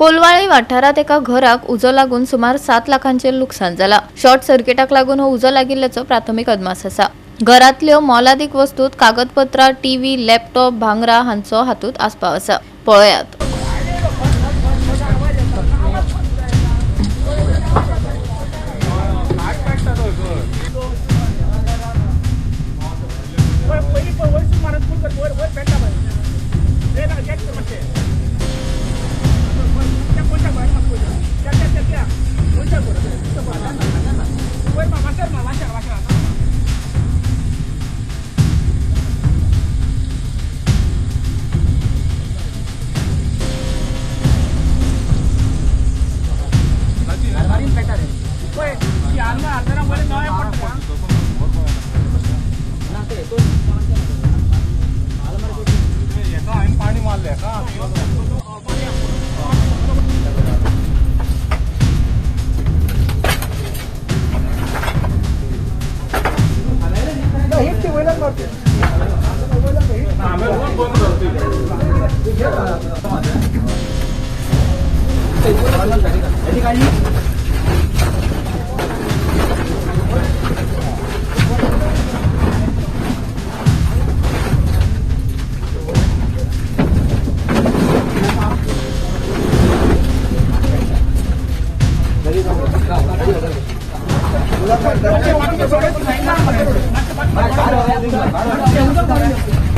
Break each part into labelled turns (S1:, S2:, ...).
S1: कोलवाळे वाठारात एका घराक उजो लागून सुमार 7 लाखांचे नुकसान जाला। शॉर्ट सर्किटाक लागून हो उजो लागिल्ल्याचो प्राथमिक अदमास आसा। घरातल्यो मोलादीक वस्तूत कागदपत्रां, टीव्ही, लॅपटॉप, भांगरा हांचो हातूंत आस्पाव आसा। पळयात।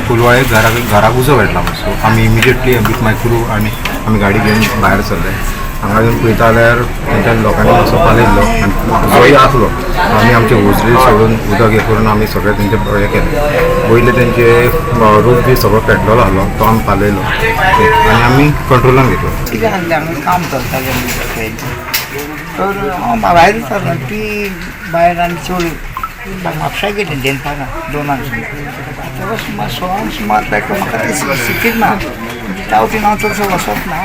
S2: कोलवाळे घराक उजो भेटला सो आमी इमिजिएटली बीट माय क्रू आनी आमी गाडी घेवन भायर सरले। हांगा येवन पळयता जाल्यार तेंच्या लोकांनी असो पालयल्लो आनी जोय आसलो। आमी आमचे होजरी सोडून उदक हे करून आमी सगळे तेंचे हे केले। पयले तेंचे रूफ बी सगळो पेटलेलो आसलो तो आमी पालयलो आनी आमी कंट्रोलान घेतलो।
S3: कितें आसलें हांगा काम चलतालें तर हांव भायर सरलो ती भायर आनी चोरी म्हापशां गेली देनपारां 2 तेव्हा सुमार 16 सुमार पेटलो म्हाका ते सिटीक ना टावटीन हांव चडसो वचप ना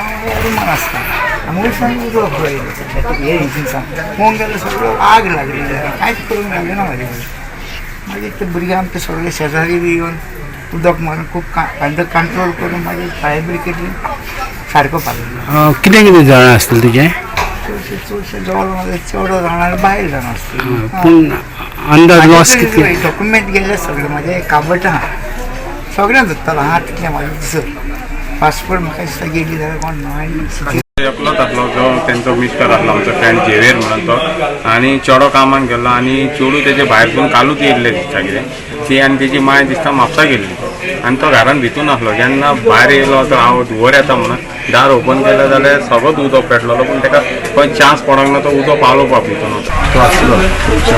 S3: रुमान आसता हांगा वयसान उजो पळयलो हे इंजिन्सान पळोवंक गेल्यार सगळो आग लागली कांयच करूंक मेळ्ळें ना म्हाजे मागीर ते भुरगे आमचे सगळे शेजारी बी येवन उदक मारून खूब कंट्रोल करून मागीर फायर ब्रिगेडीन सारको पावलो।
S4: कितें कितें जाणां आसतलें तुजें?
S3: चडशे जवळ चड जाणां भायर जाणां आसतलीं
S4: पूण अंदाज लॉस कितले?
S3: डॉक्युमेंट गेले सगळे म्हाजे काबट आहा सगळें धरतलो आहा तितलें म्हाजें दिसत पासपोर्ट म्हाका दिसता गेली जाल्यार कोण ना
S2: एकलोच आसलो जो तेंचो मिस्टर आसलो आमचो फ्रेंड झेवियर म्हणून तो आनी चेडो कामाक गेलो आनी चेडूं तेजे भायरसून कालूच येयल्लें दिसता कितें ती आनी तेजी माय दिसता म्हापसा गेल्ली आनी तो घरान भितून आसलो। जेन्ना भायर येयलो तो हांव धुंवर येता म्हणून दार ओपन केलें जाल्यार सगळोच उदक पेटलेलो पूण ताका खंय चान्स पडोंक ना तो उदक पावलोवपाक भितून
S5: तो आसलो थंयच्या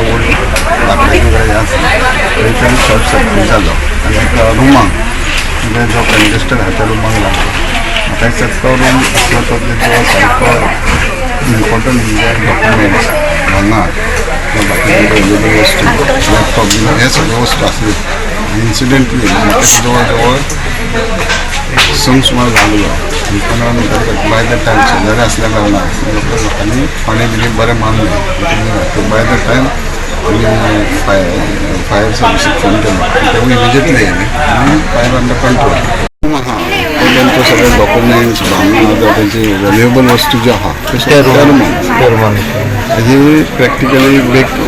S5: थंयच्यान शॉर्ट सर्कीट जालो आनी एका रुमाक म्हणजे जो कंजेस्टेड आहा त्या रुमाक लागलो। म्हाका दिसता तो रूम आसलो तो तेजो सारको इम्पॉर्टंट म्हणजे डॉक्युमेंट्स भांगर बाकी वस्तू लॅपटॉप बी हे सगळ्यो वस्तू आसल्यो। इन्सिडेंटली म्हाका जवळ जवळ संक सुमार जालो आनी बाय द टायम शेजारी आसल्या कारणान लोकांनी पाणी बिणी बरें मारलें। बाय द टायम आमी फायर सर्विसीक फोन केलो ते इमिजिएटली येयले आनी फायर अंडर कंट्रोल। तेंचे सगळे डॉक्युमेंट्स भांगर तेंची वेल्युएबल वस्तू ज्यो आहा त्यो रुमान हेजी प्रॅक्टिकली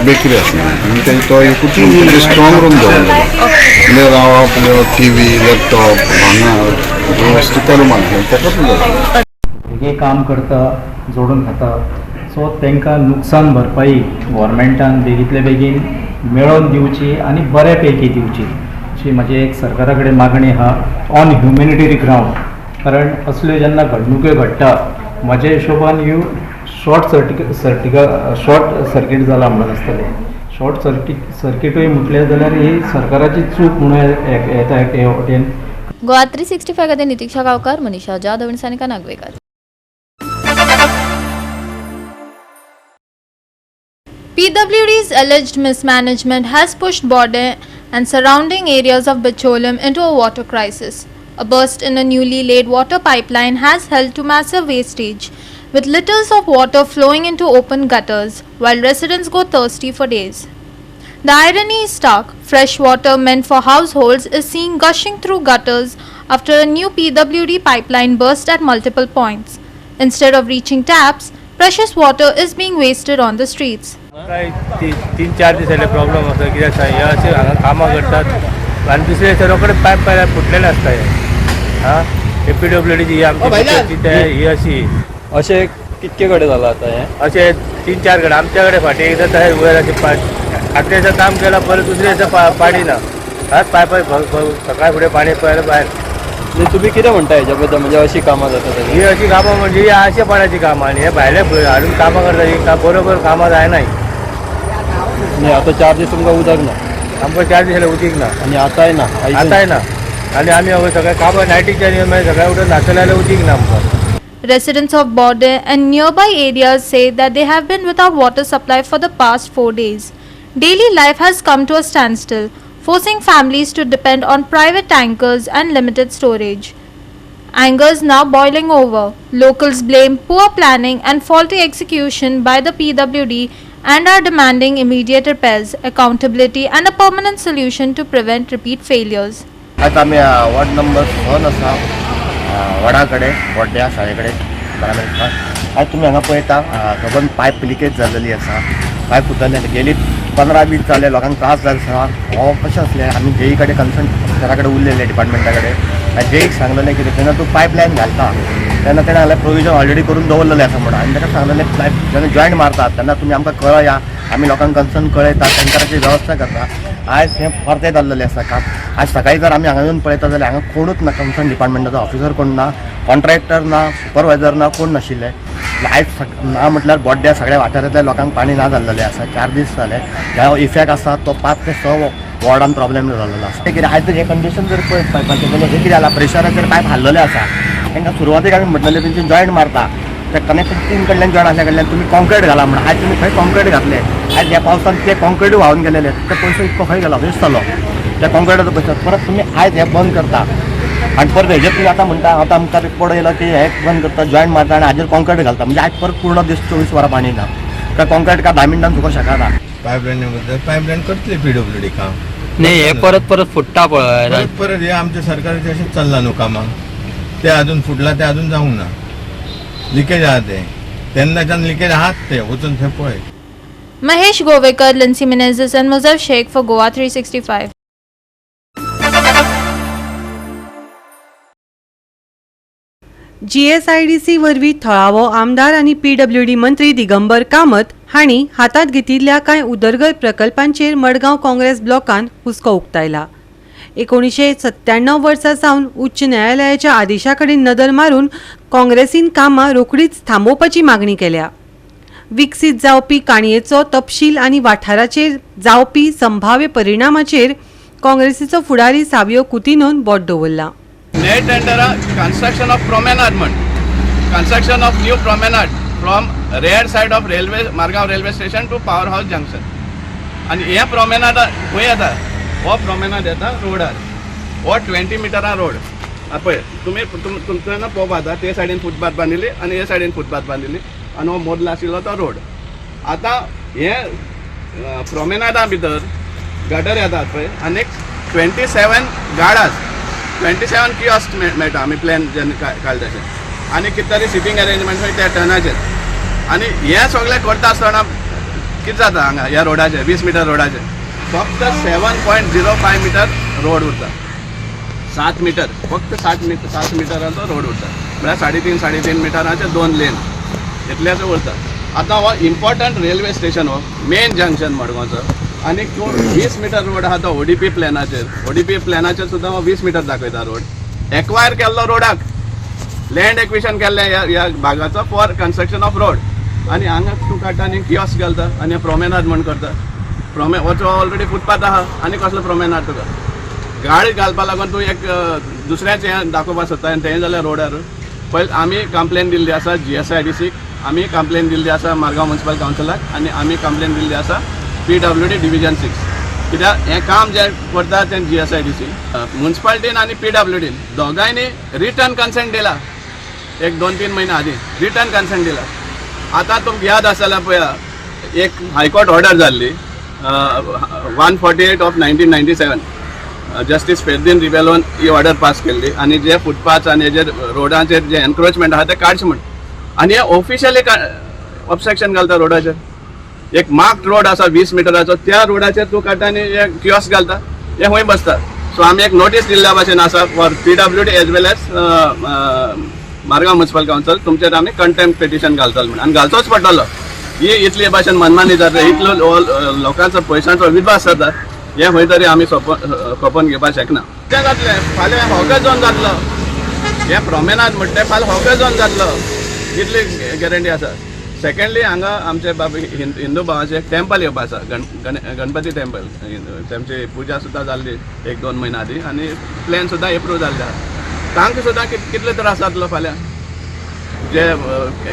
S5: बेकरी आसली आनी तें तो एकूच रूम स्ट्रॉंग रूम दवरलेलो म्हणजे रावप टीव्ही लॅपटॉप भांगर वस्तू त्या रुमान ताकाच दवरलेलो।
S6: भुरगे काम करता जोडून खाता सो तांकां नुकसान भरपाई गोवोरमेंटान बेगींतले बेगीन मेळोवन दिवची आनी बऱ्या पैकी दिवची अशी म्हाजी एक सरकारा कडेन मागणी आहा ऑन ह्युमॅनिटरी ग्रावंड। कारण असल्यो जेन्ना घडणुको घडटा म्हज्या हिशोबान ह्यो शॉर्ट सर्कीट जाला म्हणून आसतलें। शॉर्ट सर्किटूय म्हटलें जाल्यार ही सरकाराची चूक म्हणून येता हे वटेन।
S1: गोवा 365 खातीर नितीक्षा गांवकार, मनीषा जाधव आनी Sanika Nagwekar. PWD's alleged mismanagement has pushed border and surrounding areas of Bicholim into a water crisis. A burst in a newly laid water pipeline has held to massive wastage, with litres of water flowing into open gutters while residents go thirsty for days. The irony is stark. Fresh water meant for households is seen gushing through gutters after a new PWD pipeline burst at multiple points. Instead of reaching taps, precious water is being wasted on the streets.
S7: काय 3-4 दीस जाले problem आसा कित्याक सांग हे अशें हांगा कामां करतात आनी दुसरे सगळे पायप पायल्यार फुटलेले आसता हे हां हे PWDची ही आमची ही अशी
S8: अशें कितके कडेन जालां आतां हें
S7: अशें 3-4 कडेन आमच्या कडेन फाटीं एकदां तशें वयर अशें आदल्या दिसा काम केलां परत दुसऱ्या दिसा पाणी ना हाच पायप सकाळी फुडें पाणी पळयलें भायर
S8: म्हणजे तुमी कितें म्हणटा हेच्या बद्दल म्हणजे अशीं कामां जाता
S7: ही अशी कामां म्हणजे ही आशेपणाची कामां आनी हे भायले हाडून कामां करता ही बरोबर कामां जायनाय
S8: आनी आतां 4 दीस तुमकां उदक ना
S7: आमकां 4 दीस जाले उदीक ना
S8: आनी आतांय ना
S7: आतांय ना आनी आमी सगळे कामां नायटीच्या मागीर सगळ्या उठून नाचले जाल्यार उदीक ना आमकां.
S1: Residents of Border and nearby areas say that they have been without water supply for the past 4 days. Daily life has come to a standstill, forcing families to depend on private tankers and limited storage. Anger is now boiling over. Locals blame poor planning and faulty execution by the PWD and are demanding immediate repairs, accountability and a permanent solution to prevent repeat failures.
S9: आज आम्ही ward number 1 आसा वडा कडेन बोड्ड्या शाळे कडेन बारामेरका आज तुमी हांगा पळयता खबर पायप लिकेज जाल्लेली आसा पायप फुटल्ले गेली 15-20 जाले लोकांक त्रास जाले आसा हो कशें आसलें आमी जेई कडेन कन्सर्न ऑफिसरा कडेन उरलेले डिपार्टमेंटा कडेन जेईक सांगलेलें कितें तेन्ना तूं पायप लायन घालता तेन्ना तेणें हांवें प्रोविजन ऑलरेडी करून दवरलेलें आसा म्हणून आनी ताका सांगलेलें पायप जेन्ना जॉयंट मारतात तेन्ना तुमी आमकां कळया आमी लोकांक कन्सर्न कळयता टँकराची वेवस्था करता आयज हें परतें जाल्लेलें आसा काम आज सकाळी जर आमी हांगा येवन पळयता जाल्यार हांगा कोणूच ना कन्सर्न डिपार्टमेंटाचो ऑफिसर कोण ना कॉन्ट्रॅक्टर ना सुपरवायझर ना कोण नाशिल्ले आयज ना म्हटल्यार बोड्ड्या सगळ्या वाठारांतल्या लोकांक पाणी ना जाल्लेलें आसा 4 दीस जाले ह्या इफेक्ट आसा तो 5 ते 6 वॉर्डान प्रॉब्लेम जाल्लो आसा कितें आयज जर हे कंडिशन जर पळयत पायपाचें जाल्यार हे कितें जालां प्रेशराचेर पायप हाल्लेले आसा तांकां सुरवातेक आमी म्हणटलें तेंची जॉयंट मारता त्या कनेक्शन टीम कडल्यान जॉयन आसल्या कडल्यान तुमी कॉन्क्रीट घाला म्हणून आयज तुमी खंय कॉन्क्रीट घातले आयज ह्या पावसान ते कॉन्क्रीट व्हांवन गेलेले ते पयसो इतको खंय गेलो वेस्ट जालो त्या कॉन्क्रीटाचो पयसो परत तुमी आयज हें बंद करता आनी परत हेजेर तुमी आतां म्हणटा आतां आमकां रिपोर्ट येयलो की हे बंद करता जॉयंट मारता आनी हाजेर कॉन्क्रीट घालता म्हणजे आयज परत पूर्ण दीस 24 वरां पाणी ना त्या कॉन्क्रीट का 10 मिनटान सुको शकना
S2: पायपलायनी बद्दल पायपलायन करतली PWD काम
S8: नाही हे परत फुटता पळय
S2: परत हे आमच्या सरकाराचे अशेंच चल्ला न्हू कामां ते अजून फुटला ते अजून जावंक ना लिकेज आहा ते तेन्नाच्यान लिकेज आहात ते वचून थंय पळय.
S1: Mahesh Govekar, Lindsay Menezes and Muzaff Sheikh for Goa 365.
S10: GSIDC वरवीं थळावो आमदार आनी PWD मंत्री दिगंबर कामत हांणी हातांत घेतिल्ल्या कांय उदरगत प्रकल्पांचेर मडगांव काँग्रेस ब्लॉकान हुस्को उक्तायला. 1997 वर्सा सावन उच्च न्यायालयाच्या आदेशा कडेन नदर मारून काँग्रेसीन कामां रोखडीच थांबोवपाची मागणी केल्या. विकसीत जावपी काणयेचो तपशील आनी वाठाराचेर जावपी संभाव्य परिणामाचेर काँग्रेसीचो फुडारी साबियो कुतिनोन बोट दवरला.
S11: नए टेंडरा construction of promenade construction of new promenade from red side of railway Margao railway station to power house junction आनी हे प्रोमेनाड खंय येता हो प्रोमेनाड येता रोडार हो 20 मिटरां रोड पळय तुमी तुमच्यान पळोवप जाता ते सायडीन फुटपाथ बांदिल्ली आनी हे सायडीन फुटपाथ बांदिल्ली आनी हो मोदलो आशिल्लो तो रोड. आतां हे प्रोमेनाडा भितर गटर येतात पळय आनी 27 गार्डास 27 कियोस्क मेळटा आमी प्लॅन जेन्ना काडले तशें आनी कितें तरी सिटींग अरेंजमेंट त्या टर्नाचेर आनी हे सगळें करता आसतना कितें जाता हांगा ह्या रोडाचेर 20 मिटर रोडाचेर फक्त 7.05 मिटर रोड उरता 7 मिटर फक्त 7 मिटराचो रोड उरता म्हळ्यार 3.5 मिटराचे 2 लेन इतलेच उरता. आतां हो इम्पॉर्टंट रेल्वे स्टेशन हो मेन जंक्शन मडगांवचो आनी 20 मिटर रोड आहा तो ODP प्लॅनाचेर सुद्दां 20 मिटर दाखयता रोड एक्वायर केल्लो रोडाक लँड एक्विशन केल्लें ह्या भागाचो फॉर कन्स्ट्रक्शन ऑफ रोड आनी हांगा तूं काडटा आनी कियोस्क घालता आनी प्रोमेनाड म्हण करता हो ऑलरेडी फुटपाथ आहा आनी कसलो प्रोमेनाड तुका गाडी घालपा लागून तूं एक दुसऱ्याचें हें दाखोवपाक सोदता आनी तें जाल्यार रोडार पयलीं आमी कंप्लेन दिल्ली आसा GSIDCक आमी कंप्लेन दिल्ली आसा मारगांव म्युनिसिपल कावन्सिलाक आनी आमी कंप्लेन दिल्ली आसा PWD डिविजन 6 कित्याक हें काम जें करता तें GSIDC म्युनिसिपालिटीन आनी PWDन दोगांयनी रिटर्न कन्सेंट दिला एक 2-3 म्हयने आदीं रिटर्न कन्सेंट दिला. आतां तुमकां याद आसा जाल्यार पळया एक हायकोर्ट ऑर्डर जाल्ली 148 ऑफ 1997 जस्टीस फेर्दीन रिबेलोन ही ऑर्डर पास केल्ली आनी जे फुटपाथ आनी जे रोडाचेर जे एनक्रोचमेंट आहा ते काडचे म्हण आणि हे ऑफिशियली ऑब्स्ट्रक्शन घालता रोडाचेर एक मार्क्ड रोड आसा 20 मिटराचो त्या रोडाचेर तूं काडटा आनी किओस घालता हे खंय बसता सो आमी एक नोटीस दिल्ल्या भाशेन आसा for PWD as well as Margao municipal council तुमचेर आमी कंटेम्प्ट पिटिशन घालतलो म्हणून आनी घालचोच पडटलो ही इतले भाशेन मनमानी जाता इतलो लोकांचो पयशांचो विद्वास जाता हे खंय तरी आमी सोपोवन घेवपाक शकना तें जातलें फाल्यां हॉके झोन जातलो हे प्रॉमेनाद म्हणटा फाल्यां हॉके झोन जातलो इतली गॅरंटी आसा सेकंडली हांगा आमचे बाबा हिंदू भावाचे एक टेंपल येवपा आसा गणपती टेंपल तेमची पुजा सुद्दां जाल्ली 1-2 म्हयने आदी आनी प्लॅन सुद्दां एप्रूव जाल्ले आसा तांकां सुद्दां कितले त्रास जातलो फाल्यां जे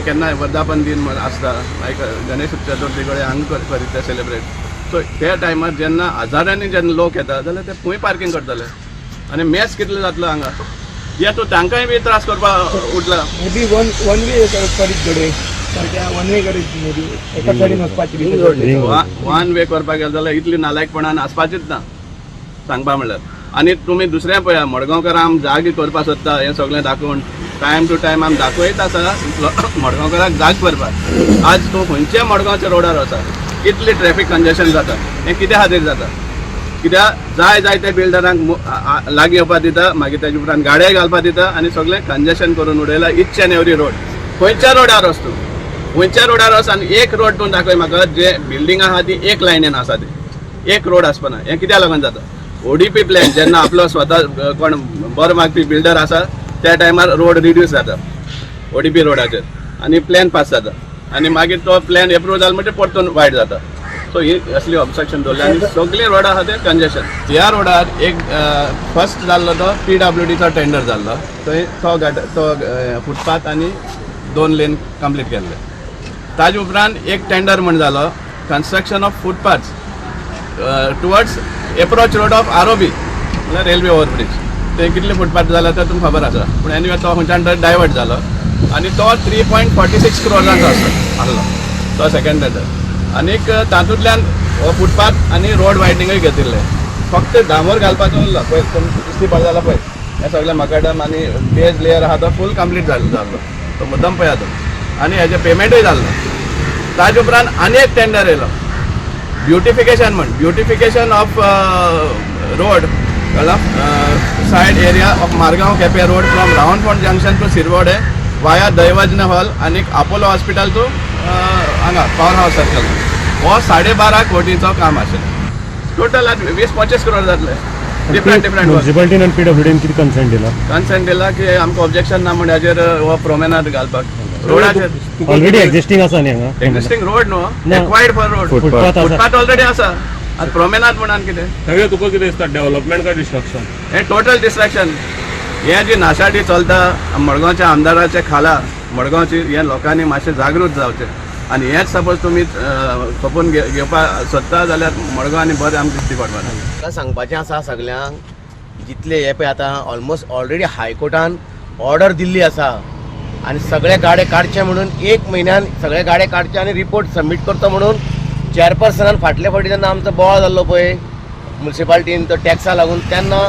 S11: केन्ना वर्धापन दिन आसता लायक गणेश चतुर्थी कडेन हांगा करीत ते सेलिब्रेट सो त्या टायमार जेन्ना हजारांनी जेन्ना लोक येता जाल्यार ते खंय पार्किंग करतले आनी मॅच कितलो जातलो हांगा हे तूं तांकांय बी त्रास करपाक उठला
S3: वन वे करीत घडये वन वे करीत एका सायडीन वचपाची
S11: वन वे करपाक गेले जाल्यार इतली नालायकपणान आसपाचीच ना सांगपा म्हणल्यार आनी तुमी दुसरें पळया मडगांवकार आम जागे करपाक सोदता हें सगळें दाखोवन टायम टू टायम आमी दाखयता आसा मडगांवकाराक जाग करपाक आज तूं खंयच्या मडगांवच्या रोडार वचा कितली ट्रॅफिक कंजेशन जाता हें कित्या खातीर जाता कित्याक जाय ते बिल्डरांक लागीं येवपाक दिता मागीर तेजे उपरांत गाडये घालपाक दिता आनी सगळें कंजेशन करून उडयला इच एंड एवरी रोड खंयच्या रोडार वच तूं खंयच्या रोडार वच आनी एक रोड तूं दाखय म्हाका जे बिल्डिंग आहा ती एक लायनीन आसा ती एक रोड आसपाना हें कित्याक लागून जाता ODP प्लॅन जेन्ना आपलो स्वता कोण बरो मागपी बिल्डर आसा त्या टायमार रोड रिड्यूस जाता ODP रोडाचेर आनी प्लॅन पास जाता आनी मागीर तो प्लॅन एप्रूव जालो म्हणजे परतून वायट जाता सो ही असली ऑब्स्ट्रक्शन दवरली आनी सगळीं रोडां आहा ते कंजेशन ह्या रोडार एक फर्स्ट जाल्लो तो PWDचो टेंडर जाल्लो थंय तो फुटपाथ आनी 2 लेन कंप्लीट केल्ले ताजे उपरांत एक टेंडर म्हण जालो construction of footpaths towards approach road of ROB म्हळ्यार रेल्वे ओवरब्रिज ते कितले फुटपाथ जाला ते तुमकां खबर आसा पूण एनिवे तो खंयच्यान डायवर्ट जालो आनी तो 3.46 करोडांचो आसलो तो सेकंड टेंडर आनीक तातूंतल्यान हो फुटपाथ आनी रोड वायडनींगूय घेतिल्ले फक्त डांबर घालपाचो उरलो पळय दिसती पडलें जाल्यार पळय हे सगळें मकाडम आनी बेज लेयर आहा तो फूल कंप्लीट जाल्लो तो मुद्दम पळया तो आनी हेजें पेमेंटूय जाल्लो ताजे उपरांत आनी एक टेंडर येयलो ब्युटिफिकेशन म्हण beautification of road side area of Margao Quepem road from Rawanfond junction to Sirvodem via Daivadnya hall आनी अपोलो हॉस्पिटल टू हांगा पॉवर हावस सर्कल हो 12.5 कोटीचो काम आशिल्लें टोटल 20-25 करोड जातले डिफरंट
S4: म्युनिसिपालिटीन आनी PWDन कितें कन्सेंट दिला
S11: की आमकां ऑब्जेक्शन ना म्हण हाजेर हो प्रोमेनाद घालपाक रोडाचेर
S4: ऑलरेडी एक्झिस्टिंग आसा न्ही हांगा
S11: एक्झिस्टिंग रोड न्हू acquired for road footpath already आसा आनी प्रोमेनाद म्हणून कितें
S7: सगळें तुका कितें दिसता डेव्हलपमेंट काय डिस्ट्रक्शन
S11: हें टोटल डिस्ट्रॅक्शन हे जी नाशाडी चलता मडगांवच्या आमदाराचे खाला मडगांवची हे लोकांनी मातशें जागृत जावचें आनी हेच सपोज तुमी सोपोवन घेवपाक सोदता जाल्यार मडगांव आनी बरें आमकां दिश्टी पडपाना
S9: म्हाका सांगपाचें आसा सगल्यांक जितले हे पळय आतां ऑलमोस्ट ऑलरेडी हायकोर्टान ऑर्डर दिल्ली आसा आनी सगळे गाडे काडचे म्हणून 1 म्हयन्यान सगळे गाडे काडचे आनी रिपोर्ट सबमीट करता म्हणून चेअरपर्सनान फाटले फावटी जेन्ना आमचो बोवाळ जाल्लो पळय म्युनिसिपालिटीन तो टॅक्सा लागून तेन्ना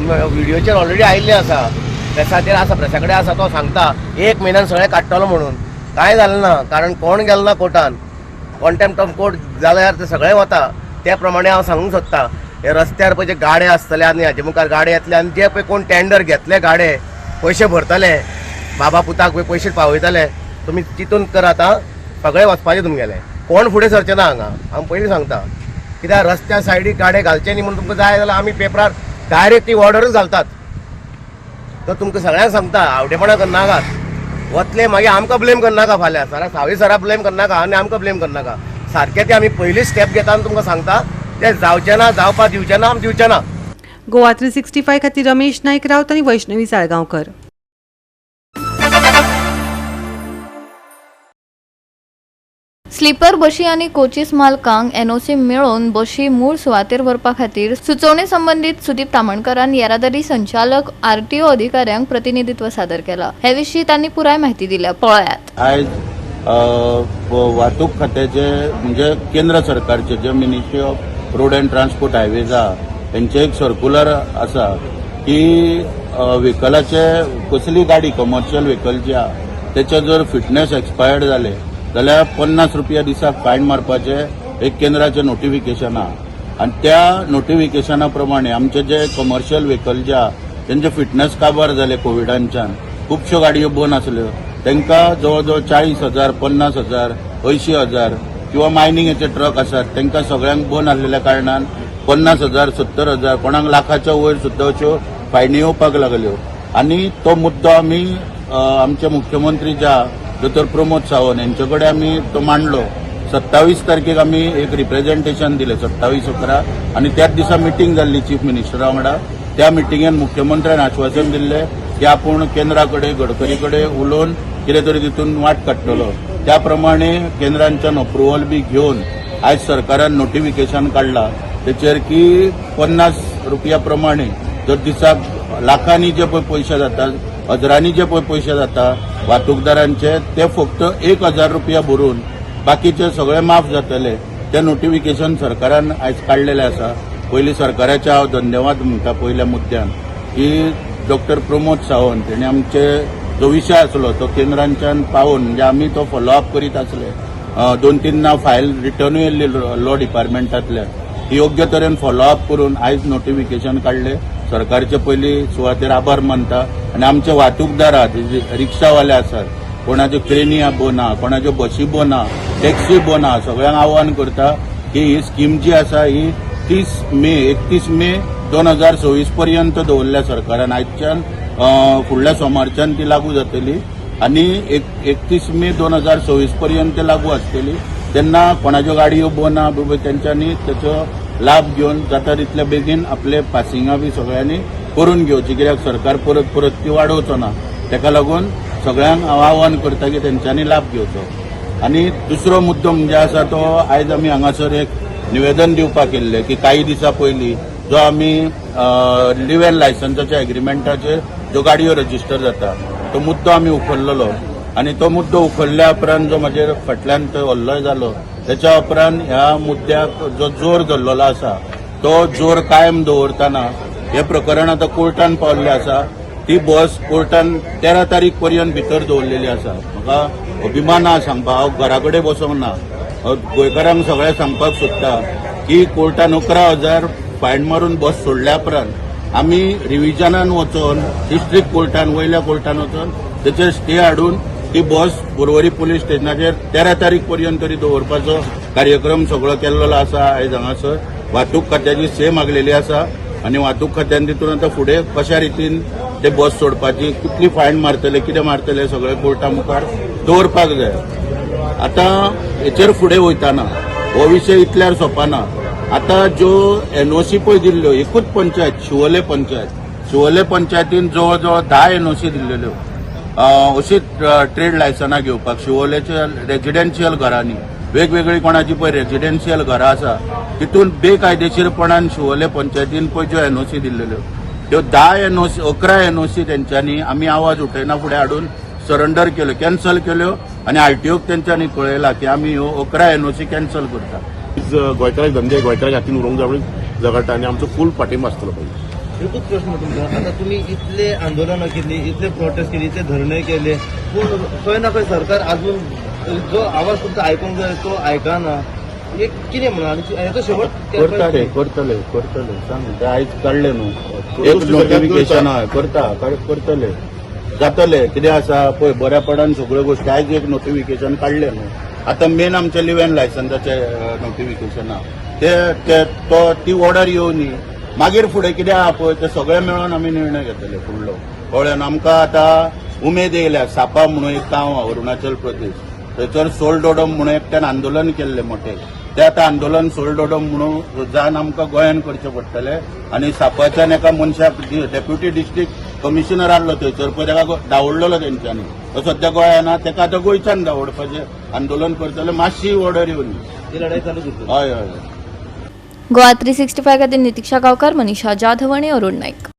S9: व्हिडिओचेर ऑलरेडी आयिल्लें आसा प्रेसाचेर आसा प्रेसा कडेन आसा तो सांगता 1 म्हयन्यान सगळें काडटलो म्हणून कांय जालें ना कारण कोण गेलो ना कोर्टान कॉन्टेम्प्ट ऑफ कोर्ट जाल्यार ते सगळें वता त्या प्रमाणे हांव सांगूंक सोदता हे रस्त्यार पळय जे गाडे आसतले आनी हाजे मुखार गाडे येतले आनी जे पळय कोण टेंडर घेतले गाडे पयशे भरतले बाबा पुताक पळय पयशे पावयतले तुमी चिंतून करात आतां सगळें वचपाचें तुमगेलें कोण फुडें सरचें ना हांगा हांव पयलीं सांगता कित्याक रस्त्या सायडीक गाडे घालचे न्ही म्हणून तुमकां जाय जाल्यार आमी पेपरार डायरेक्ट ती ऑर्डरूच घालतात तर तुमकां सगळ्यांक सांगता आवडेपणां करनाकात वतले मागीर आमकां ब्लेम करनाका फाल्यां सरा सावी सरा ब्लेम करनाका आनी आमकां ब्लेम करनाका सारकें ते आमी पयलीं स्टेप घेता आनी तुमकां सांगता ते जावचें ना जावपाक दिवचें ना आमी दिवचें ना
S10: गोवा 365 खातीर रमेश नायक रावत आनी वैष्णवी साळगांवकर.
S1: स्लीपर बशी आणि कोचीस मालकांक NOC मेळोवन बशी मूळ सुवातेर व्हरपा खातीर सुचोवणे संबंधीत सुदीप तामणकरान येरादारी संचालक RTO अधिकाऱ्यांक प्रतिनिधित्व सादर केला. हे विशीं त्यांनी पुराय माहिती दिल्या. पळयात.
S12: आज वाहतूक खात्याचे म्हणजे केंद्र सरकारचे जे ministry of road and transport highways त्यांचे एक सर्क्युलर आसा की व्हेकलाचे कसली गाडी कमर्शियल व्हेकल जी आहा त्याचे जर फिटनेस एक्सपायर्ड जाले जाल्यार 50 रुपया दिसाक फायन मारपाचे एक केंद्राचें नोटिफिकेशन आहा आनी त्या नोटिफिकेशना प्रमाणे आमचे जे कमर्शियल व्हेकल जे आहा त्यांचे फिटनेस काबार जाले कोविडांच्यान खुबश्यो गाडयो बंद आसल्यो तांकां जवळ जवळ 40,000 50,000 80,000 किंवा मायनिंगेचे ट्रक आसात तांकां सगळ्यांक बंद आसलेल्या कारणान 50,000 70,000 कोणाक लाखाच्या वयर सुद्दां अश्यो फायनी येवपाक लागल्यो आनी तो मुद्दो आमी आमचे मुख्यमंत्री जे डॉ प्रमोद सावंत यांचे कडेन आमी तो मांडलो 27 तारखेक आमी एक रिप्रेझेंटेशन दिलें 27/11 आनी त्याच दिसा मिटींग जाल्ली चीफ मिनिस्टरा वांगडा त्या मिटींगेन मुख्यमंत्र्यान आश्वासन दिल्लें की आपूण केंद्रा कडेन गडकरी कडेन उलोवन कितें तरी तितून वाट काडटलो त्या प्रमाणे केंद्रांच्यान अप्रुवल बी घेवन आयज सरकारान नोटिफिकेशन काडला तेचेर की 50 रुपया प्रमाणे जर दिसाक लाखांनी जे पळय पयशे जातात हजारांनी जे पळय पयशे जाता वाहतूकदारांचे ते फक्त 1,000 रुपया भरून बाकीचे सगळे माफ जातले ते नोटिफिकेशन सरकारान आयज काडलेले आसा पयलीं सरकाराचे हांव धन्यवाद म्हणटा पयल्या मुद्द्यान की डॉ प्रमोद सावंत हेणे आमचे जो विशय आसलो तो केंद्रांच्यान पावोवन म्हणजे आमी तो फॉलोअप करीत आसले 2-3 फायल रिटर्नूय येयल्ली लॉ डिपार्टमेंटांतल्यान ही योग्य तरेन फॉलोअप करून आयज नोटिफिकेशन काडले सरकारचे पयलीं सुवातेर आभार मानता आनी आमचे वाहतूकदार रिक्षावाले आसात कोणाच्यो क्रेनी बंद आहा कोणाच्यो बसी बंद आहा टॅक्सी बंद आहा सगळ्यांक आव्हान करता की ही स्कीम जी आसा ही 31 मे 2026 पर्यंत दवरल्या सरकारान आयजच्यान फुडल्या सोमारच्यान ती लागू जातली आनी 31 मे 2026 पर्यंत लागू आसतली तेन्ना कोणाच्यो गाडयो बंद आहा तेंच्यांनी तेचो लाभ घेवन जाता तितले बेगीन आपले पासिंगां बी सगळ्यांनी करून घेवची कित्याक सरकार परत परत ती वाडोवचो ना तेका लागून सगळ्यांक हांव आव्हान करता की तेंच्यांनी लाभ घेवचो आनी दुसरो मुद्दो म्हणजे आसा तो आयज आमी हांगासर एक निवेदन दिवपाक येयल्लें की काही दिसा पयलीं जो आमी लिव्ह लायसन्साच्या एग्रीमेंटाचेर ज्यो गाडयो रजिस्टर जाता तो मुद्दो आमी उखल्लो आनी तो मुद्दो उखल्ल्या उपरांत जो म्हाजेर फाटल्यान तो हल्लोय जालो त्याच्या उपरांत ह्या मुद्द्याक जो जोर धरलेलो आसा तो जोर कायम दवरतना हे प्रकरण आतां कोर्टान पावल्लें आसा ती बस कोर्टान 13 तारीख पर्यंत भितर दवरलेली आसा म्हाका अभिमान आहा सांगपाक हांव घरा कडेन बसोंक ना गोंयकारांक सगळें सांगपाक सोदता की कोर्टान 11,000 फायन मारून बस सोडल्या उपरांत आमी रिव्हिजनान वचोन डिस्ट्रिक्ट कोर्टान वयल्या कोर्टान वचोन तेचेर स्टे हाडून ती बस पर्वरी पुलीस स्टेशनाचेर 13 तारीख पर्यंत तरी दवरपाचो कार्यक्रम सगळो केल्लो आसा आयज हांगासर वाहतूक खात्याची से मागलेली आसा आनी वाहतूक खात्यान तितून आतां फुडें कशा रितीन ते बस सोडपाची कितली फायन मारतले कितें मारतले सगळे कोर्टा मुखार दवरपाक जाय आतां हेचेर फुडें वयताना हो विशय इतल्यार सोंपना आतां ज्यो NOC पळय दिल्ल्यो एकूच पंचायत शिवोले पंचायतीन जवळ जवळ 10 NOC दिल्ल्यो अशी ट्रेड लायसनां घेवपाक शिवोलेच्या रेजिडेन्शियल घरांनी वेगवेगळी कोणाची पळय रेजिडेन्शियल घरां आसा तितून बेकायदेशीरपणान शिवोले पंचायतीन पळय ज्यो NOC दिल्ल्यो त्यो 10 NOC 11 NOC तेंच्यांनी आमी आवाज उठयना फुडें हाडून सरेंडर केल्यो कॅन्सल केल्यो आनी RTOक तेंच्यांनी कळयला की आमी ह्यो 11 NOC कॅन्सल करता
S13: गोंयकारांचे धंदे गोंयकारांच्या हातीन उरोंक जाय जगडटा आनी आमचो फूल पाठिंबो आसतलो पळय
S14: एकूच प्रश्न तुमकां आतां तुमी इतले आंदोलनां केली इतले प्रोटेस्ट केले इतले धरणे केले पूण खंय ना खंय सरकार अजून जो आवाज तुमचो आयकूंक जाय तो आयकना हे कितें म्हणून आनी हेचो शेवट
S12: करतले सांग ते आयज काडले न्हू एक नोटिफिकेशन हय करतले जातले कितें आसा पळय बऱ्यापणान सगळ्यो गोश्टी आयज एक नोटिफिकेशन काडले न्हू आतां मेन आमचे लिव्ह लायसन्साचे नोटिफिकेशन आहा ती ऑर्डर येवनी मागीर फुडें कितें आहा पळय ते सगळे मेळोन आमी निर्णय घेतले फुडलो कळ्ळें आमकां आतां उमेद येयल्या सापा म्हणून एक गांव आहा अरुणाचल प्रदेश थंयसर सोलडोडम म्हणून एकट्यान आंदोलन केल्लें मोठें तें आतां आंदोलन सोलडोडम म्हणून जावन आमकां गोंयान करचें पडटलें आनी सापाच्यान एका मनशाक डेप्युटी डिस्ट्रिक्ट कमिशनर आहलो थंयसर पळय तेका डावळ्ळलो तेंच्यांनी तो सद्या गोंयान आहा तेका आतां गोंयच्यान डावडपाचें आंदोलन करतले मातशी ऑर्डर येवनी
S14: ही लढाई चालू
S12: हय
S1: गोवा 365 खातीर नितीक्षा गांवकार, मनीषा जाधव आनी अरुण नायक.